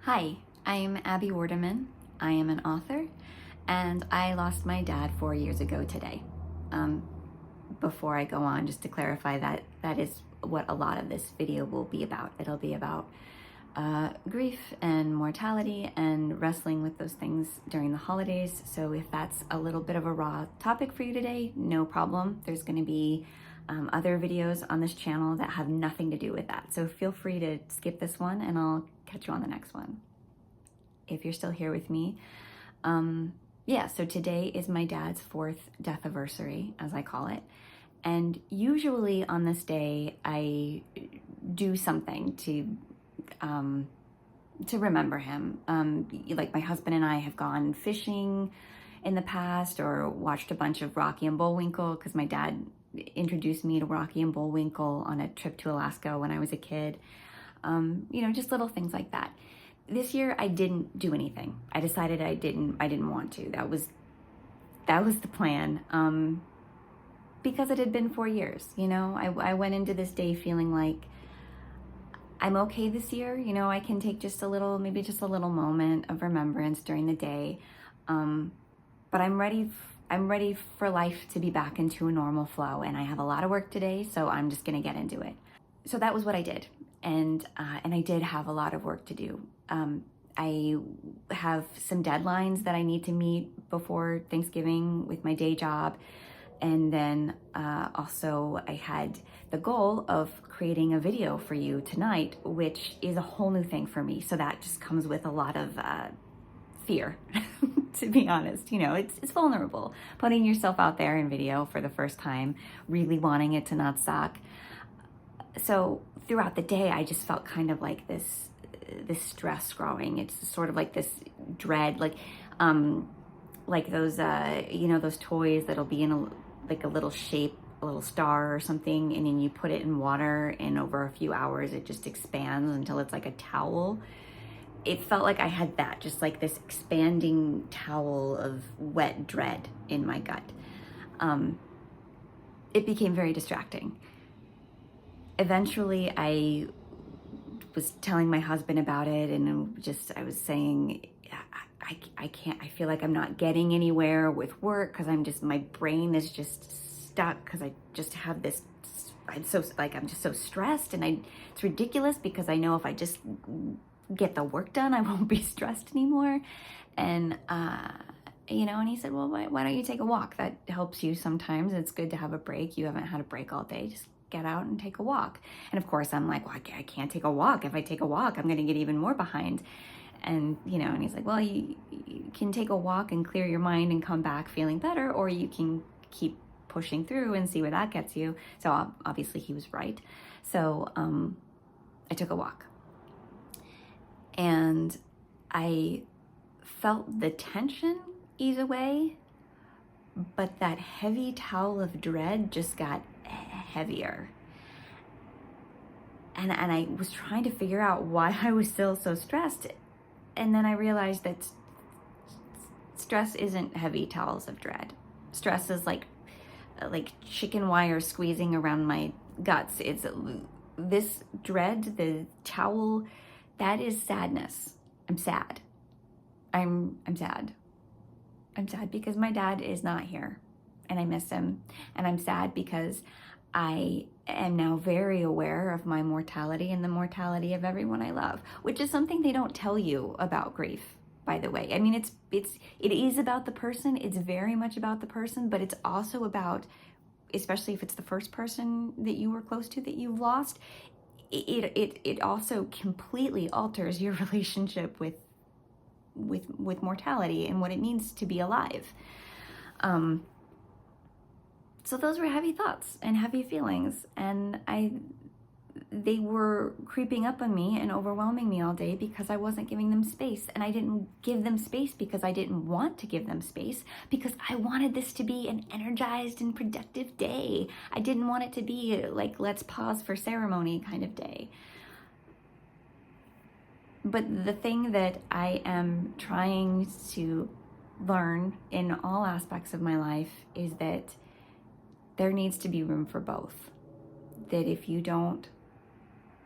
Hi, I'm Abby Warderman. I am an author, and I lost my dad 4 years ago today. Um, Before I go on, just to clarify that is what a lot of this video will be about. It'll be about grief and mortality and wrestling with those things during the holidays. So if that's a little bit of a raw topic for you today, no problem. There's going to be other videos on this channel that have nothing to do with that. So feel free to skip this one and I'll catch you on the next one. If you're still here with me. Yeah, so today is my dad's 4th death anniversary, as I call it. And usually on this day, I do something to remember him. Like my husband and I have gone fishing in the past or watched a bunch of Rocky and Bullwinkle because my dad introduced me to Rocky and Bullwinkle on a trip to Alaska when I was a kid. Just little things like that. This year I didn't do anything. I decided I didn't want to. That was the plan. Because it had been 4 years, I went into this day feeling like I'm okay this year. I can take maybe just a little moment of remembrance during the day. But I'm ready for life to be back into a normal flow, and I have a lot of work today, so I'm just gonna get into it. So that was what I did, and I did have a lot of work to do. I have some deadlines that I need to meet before Thanksgiving with my day job. And then also I had the goal of creating a video for you tonight, which is a whole new thing for me. So that just comes with a lot of fear, to be honest. It's vulnerable, putting yourself out there in video for the first time, really wanting it to not suck. So throughout the day, I just felt kind of like this stress growing. It's sort of like this dread, like those those toys that'll be in a little shape, a little star or something, and then you put it in water, and over a few hours it just expands until it's like a towel. It felt like I had that, just like this expanding towel of wet dread in my gut. It became very distracting. Eventually I was telling my husband about it, and I was saying, I can't, I feel like I'm not getting anywhere with work because my brain is just stuck because I just have this, I'm just so stressed, and it's ridiculous because I know if I just get the work done, I won't be stressed anymore. And, and he said, well, why don't you take a walk? That helps you sometimes. It's good to have a break. You haven't had a break all day. Just get out and take a walk. And of course I'm like, well, I can't take a walk. If I take a walk, I'm going to get even more behind. And, and he's like, well, you can take a walk and clear your mind and come back feeling better, or you can keep pushing through and see where that gets you. So obviously he was right. So I took a walk, and I felt the tension ease away, but that heavy towel of dread just got heavier. And I was trying to figure out why I was still so stressed. And then I realized that stress isn't heavy towels of dread. Stress is like chicken wire squeezing around my guts. It's this dread, the towel, that is sadness. I'm sad. I'm sad. I'm sad because my dad is not here and I miss him. And I'm sad because I am now very aware of my mortality and the mortality of everyone I love, which is something they don't tell you about grief, by the way. I mean, it is about the person. It's very much about the person, but it's also about, especially if it's the first person that you were close to that you've lost, it also completely alters your relationship with mortality and what it means to be alive. So those were heavy thoughts and heavy feelings, and they were creeping up on me and overwhelming me all day because I wasn't giving them space. And I didn't give them space because I didn't want to give them space, because I wanted this to be an energized and productive day. I didn't want it to be like, let's pause for ceremony kind of day. But the thing that I am trying to learn in all aspects of my life is that there needs to be room for both. That if you don't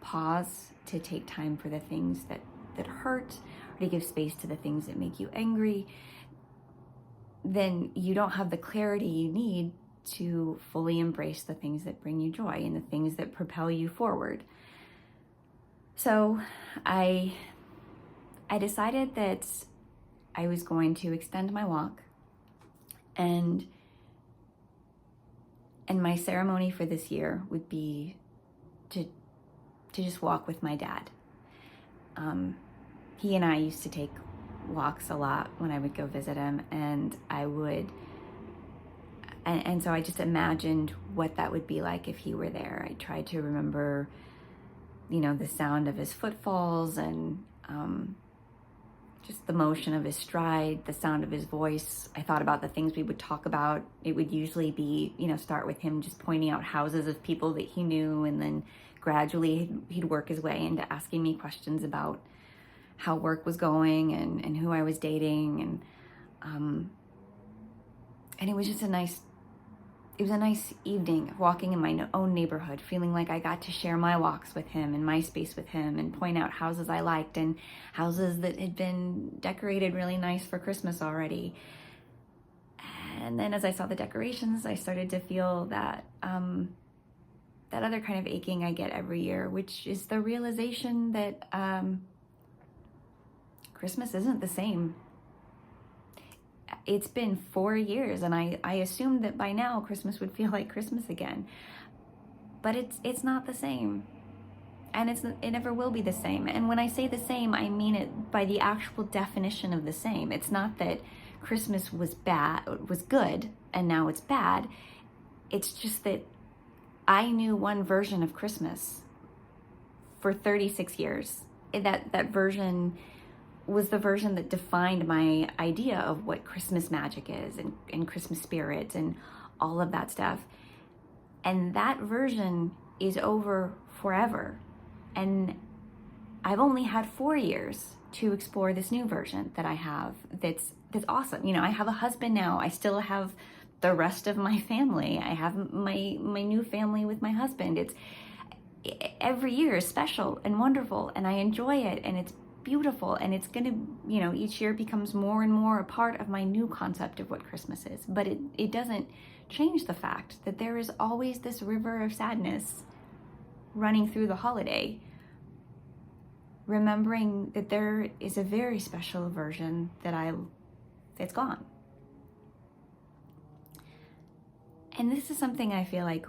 pause to take time for the things that that hurt, or to give space to the things that make you angry, then you don't have the clarity you need to fully embrace the things that bring you joy and the things that propel you forward. So I decided that I was going to extend my walk, and my ceremony for this year would be to just walk with my dad. He and I used to take walks a lot when I would go visit him, and so I just imagined what that would be like if he were there. I tried to remember, the sound of his footfalls, and just the motion of his stride, the sound of his voice. I thought about the things we would talk about. It would usually be, start with him just pointing out houses of people that he knew, and then gradually he'd work his way into asking me questions about how work was going and who I was dating, and it was just a nice evening walking in my own neighborhood, feeling like I got to share my walks with him and my space with him, and point out houses I liked and houses that had been decorated really nice for Christmas already. And then as I saw the decorations, I started to feel that that other kind of aching I get every year, which is the realization that Christmas isn't the same. It's been 4 years, and I assumed that by now Christmas would feel like Christmas again. But it's not the same. And it never will be the same. And when I say the same, I mean it by the actual definition of the same. It's not that Christmas was good, and now it's bad. It's just that I knew one version of Christmas for 36 years. That version was the version that defined my idea of what Christmas magic is, and Christmas spirit and all of that stuff. And that version is over forever. And I've only had 4 years to explore this new version that I have that's awesome. I have a husband now. I still have the rest of my family. I have my new family with my husband. Every year is special and wonderful, and I enjoy it, and it's beautiful, and it's gonna, each year becomes more and more a part of my new concept of what Christmas is. But it doesn't change the fact that there is always this river of sadness running through the holiday, remembering that there is a very special version that's gone. And this is something I feel like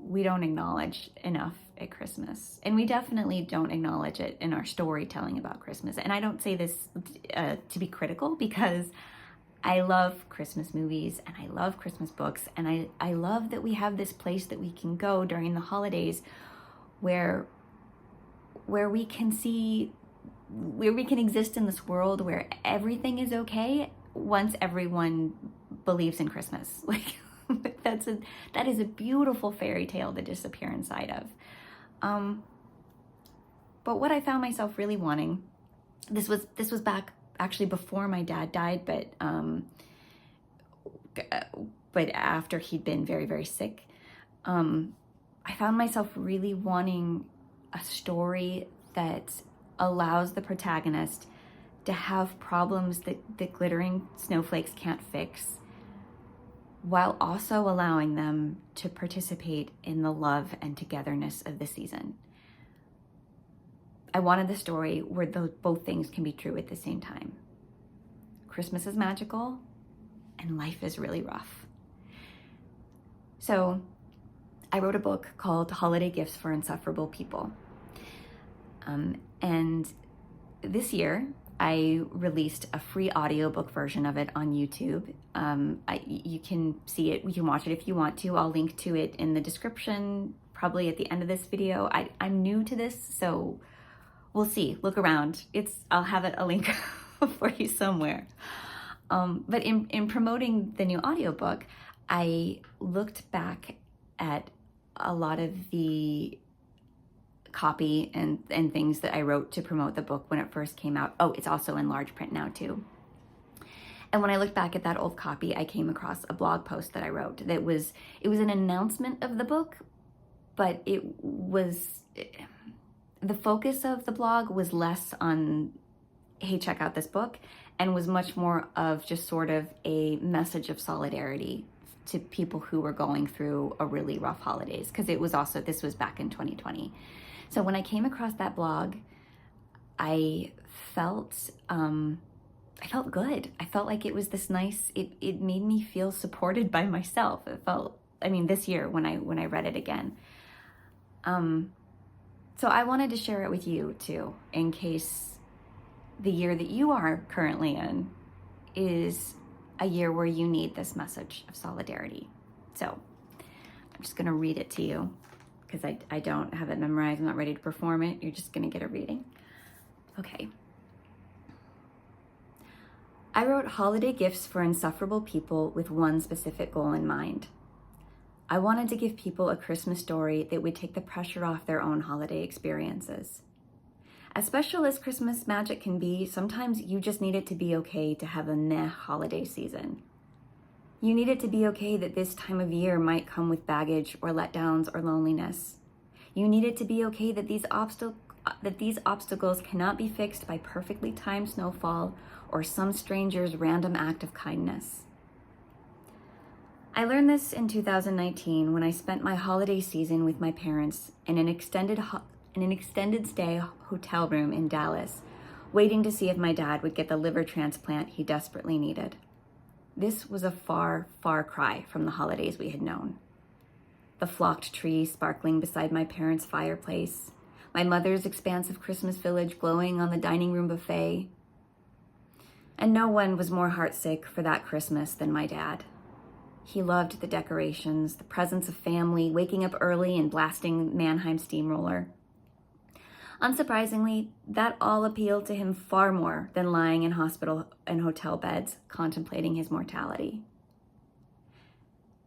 we don't acknowledge enough at Christmas. And we definitely don't acknowledge it in our storytelling about Christmas. And I don't say this to be critical, because I love Christmas movies and I love Christmas books. And I love that we have this place that we can go during the holidays where we can exist in this world where everything is okay once everyone believes in Christmas. Like, that is a beautiful fairy tale to disappear inside of. But what I found myself really wanting, this was back actually before my dad died, but after he'd been very, very sick, I found myself really wanting a story that allows the protagonist to have problems that glittering snowflakes can't fix, while also allowing them to participate in the love and togetherness of the season. I wanted the story where both things can be true at the same time. Christmas is magical, and life is really rough. So I wrote a book called Holiday Gifts for Insufferable People. And this year, I released a free audiobook version of it on YouTube. You can see it, you can watch it if you want to. I'll link to it in the description, probably at the end of this video. I'm new to this, so we'll see. Look around. I'll have a link for you somewhere. But in promoting the new audiobook, I looked back at a lot of the copy and things that I wrote to promote the book when it first came out. Oh, it's also in large print now too. And when I looked back at that old copy, I came across a blog post that I wrote that was an announcement of the book, but it was the focus of the blog was less on, hey, check out this book, and was much more of just sort of a message of solidarity to people who were going through a really rough holidays, because this was back in 2020. So when I came across that blog, I felt good. I felt like it was this nice, it made me feel supported by myself. It felt, this year when I read it again. So I wanted to share it with you too, in case the year that you are currently in is a year where you need this message of solidarity. So I'm just gonna read it to you because I don't have it memorized. I'm not ready to perform it. You're just gonna get a reading. Okay. I wrote holiday gifts for insufferable people with one specific goal in mind. I wanted to give people a Christmas story that would take the pressure off their own holiday experiences. As special as Christmas magic can be, sometimes you just need it to be okay to have a meh holiday season. You need it to be okay that this time of year might come with baggage or letdowns or loneliness. You need it to be okay that these obstacles cannot be fixed by perfectly timed snowfall or some stranger's random act of kindness. I learned this in 2019 when I spent my holiday season with my parents in an extended stay hotel room in Dallas, waiting to see if my dad would get the liver transplant he desperately needed. This was a far, far cry from the holidays we had known. The flocked tree sparkling beside my parents' fireplace, my mother's expansive Christmas village glowing on the dining room buffet. And no one was more heartsick for that Christmas than my dad. He loved the decorations, the presence of family, waking up early and blasting Mannheim Steamroller. Unsurprisingly, that all appealed to him far more than lying in hospital and hotel beds contemplating his mortality.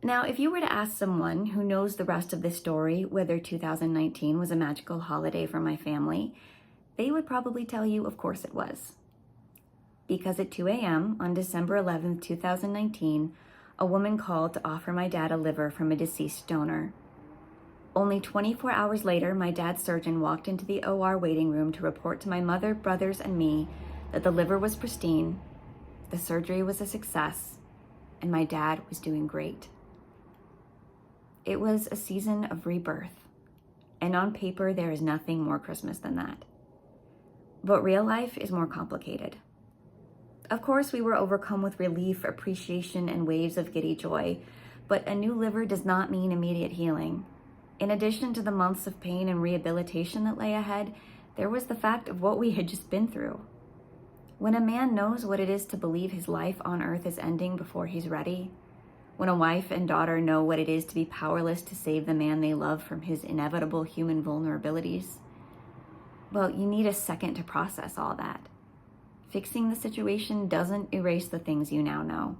Now, if you were to ask someone who knows the rest of this story whether 2019 was a magical holiday for my family, they would probably tell you, of course it was. Because at 2 a.m. on December 11th, 2019, a woman called to offer my dad a liver from a deceased donor. Only 24 hours later, my dad's surgeon walked into the OR waiting room to report to my mother, brothers, and me that the liver was pristine, the surgery was a success, and my dad was doing great. It was a season of rebirth, and on paper, there is nothing more Christmas than that. But real life is more complicated. Of course, we were overcome with relief, appreciation, and waves of giddy joy, but a new liver does not mean immediate healing. In addition to the months of pain and rehabilitation that lay ahead, there was the fact of what we had just been through. When a man knows what it is to believe his life on earth is ending before he's ready, when a wife and daughter know what it is to be powerless to save the man they love from his inevitable human vulnerabilities, well, you need a second to process all that. Fixing the situation doesn't erase the things you now know.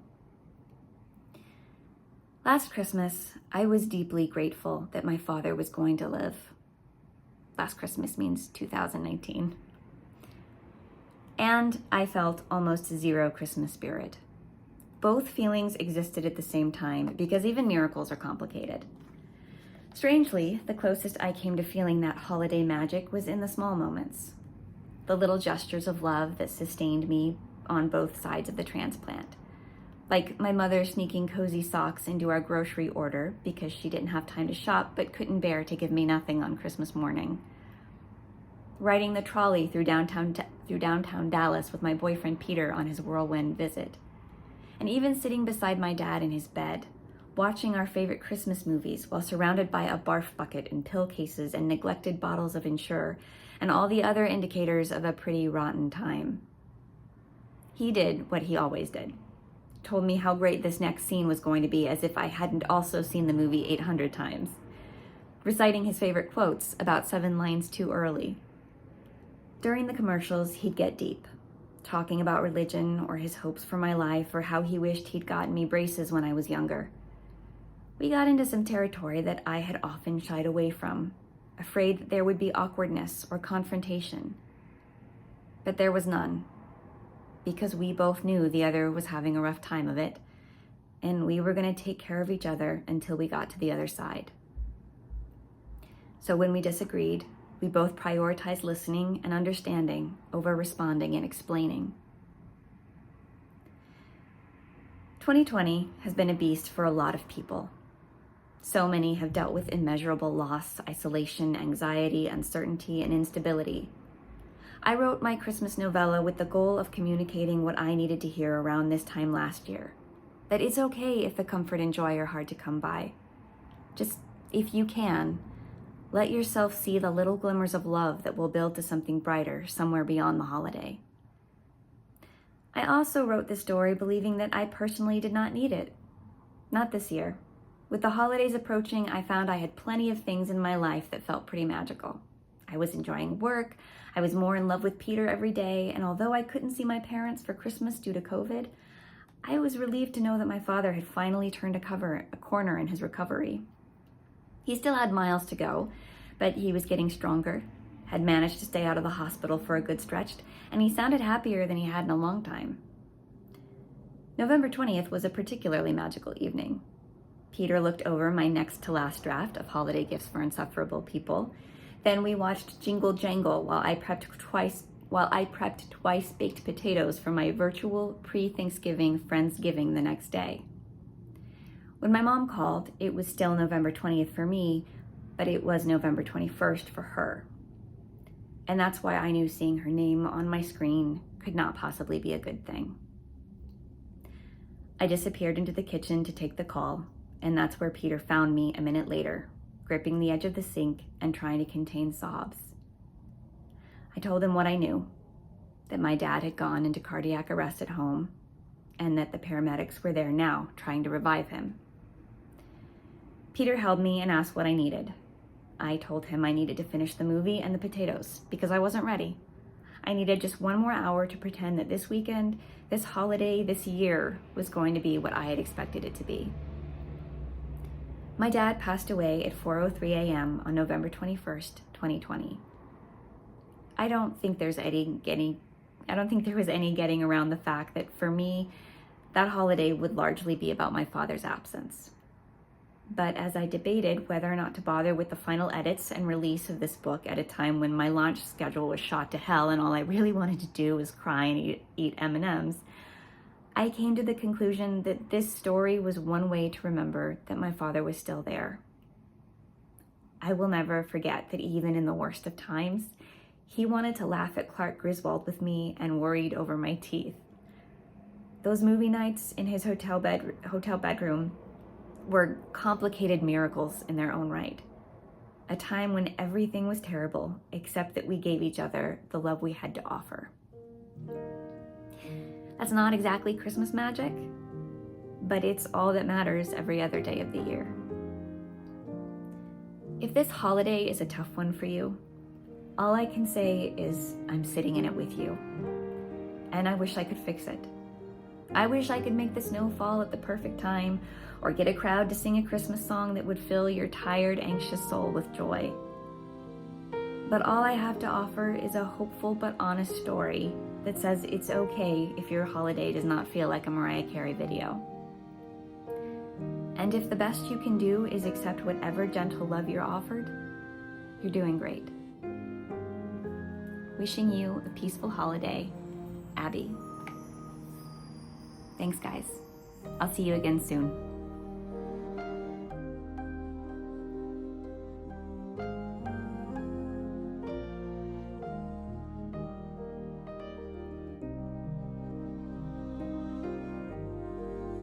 Last Christmas, I was deeply grateful that my father was going to live. Last Christmas means 2019. And I felt almost zero Christmas spirit. Both feelings existed at the same time because even miracles are complicated. Strangely, the closest I came to feeling that holiday magic was in the small moments. The little gestures of love that sustained me on both sides of the transplant. Like my mother sneaking cozy socks into our grocery order because she didn't have time to shop but couldn't bear to give me nothing on Christmas morning. Riding the trolley through downtown Dallas with my boyfriend Peter on his whirlwind visit. And even sitting beside my dad in his bed, watching our favorite Christmas movies while surrounded by a barf bucket and pill cases and neglected bottles of Ensure and all the other indicators of a pretty rotten time. He did what he always did. Told me how great this next scene was going to be as if I hadn't also seen the movie 800 times. Reciting his favorite quotes about 7 lines too early. During the commercials, he'd get deep, talking about religion or his hopes for my life or how he wished he'd gotten me braces when I was younger. We got into some territory that I had often shied away from, afraid that there would be awkwardness or confrontation. But there was none, because we both knew the other was having a rough time of it, and we were going to take care of each other until we got to the other side. So when we disagreed, We both prioritize listening and understanding over responding and explaining. 2020 has been a beast for a lot of people. So many have dealt with immeasurable loss, isolation, anxiety, uncertainty, and instability. I wrote my Christmas novella with the goal of communicating what I needed to hear around this time last year. That it's okay if the comfort and joy are hard to come by. Just, if you can, let yourself see the little glimmers of love that will build to something brighter somewhere beyond the holiday. I also wrote this story believing that I personally did not need it. Not this year. With the holidays approaching, I found I had plenty of things in my life that felt pretty magical. I was enjoying work, I was more in love with Peter every day, and although I couldn't see my parents for Christmas due to COVID, I was relieved to know that my father had finally turned a corner in his recovery. He still had miles to go, but he was getting stronger, had managed to stay out of the hospital for a good stretch, and he sounded happier than he had in a long time. November 20th was a particularly magical evening. Peter looked over my next to last draft of Holiday Gifts for Insufferable People. Then we watched Jingle Jangle while I prepped twice baked potatoes for my virtual pre-Thanksgiving Friendsgiving the next day. When my mom called, it was still November 20th for me, but it was November 21st for her. And that's why I knew seeing her name on my screen could not possibly be a good thing. I disappeared into the kitchen to take the call, and that's where Peter found me a minute later, gripping the edge of the sink and trying to contain sobs. I told him what I knew, that my dad had gone into cardiac arrest at home, and that the paramedics were there now trying to revive him. Peter held me and asked what I needed. I told him I needed to finish the movie and the potatoes because I wasn't ready. I needed just one more hour to pretend that this weekend, this holiday, this year was going to be what I had expected it to be. My dad passed away at 4:03 a.m. on November 21st, 2020. I don't think there was any getting around the fact that for me, that holiday would largely be about my father's absence. But as I debated whether or not to bother with the final edits and release of this book at a time when my launch schedule was shot to hell and all I really wanted to do was cry and eat M&Ms, I came to the conclusion that this story was one way to remember that my father was still there. I will never forget that even in the worst of times, he wanted to laugh at Clark Griswold with me and worried over my teeth. Those movie nights in his hotel bedroom were complicated miracles in their own right. A time when everything was terrible, except that we gave each other the love we had to offer. That's not exactly Christmas magic, but it's all that matters every other day of the year. If this holiday is a tough one for you, all I can say is I'm sitting in it with you, and I wish I could fix it. I wish I could make the snow fall at the perfect time, or get a crowd to sing a Christmas song that would fill your tired, anxious soul with joy. But all I have to offer is a hopeful but honest story that says it's okay if your holiday does not feel like a Mariah Carey video. And if the best you can do is accept whatever gentle love you're offered, you're doing great. Wishing you a peaceful holiday, Abby. Thanks, guys. I'll see you again soon.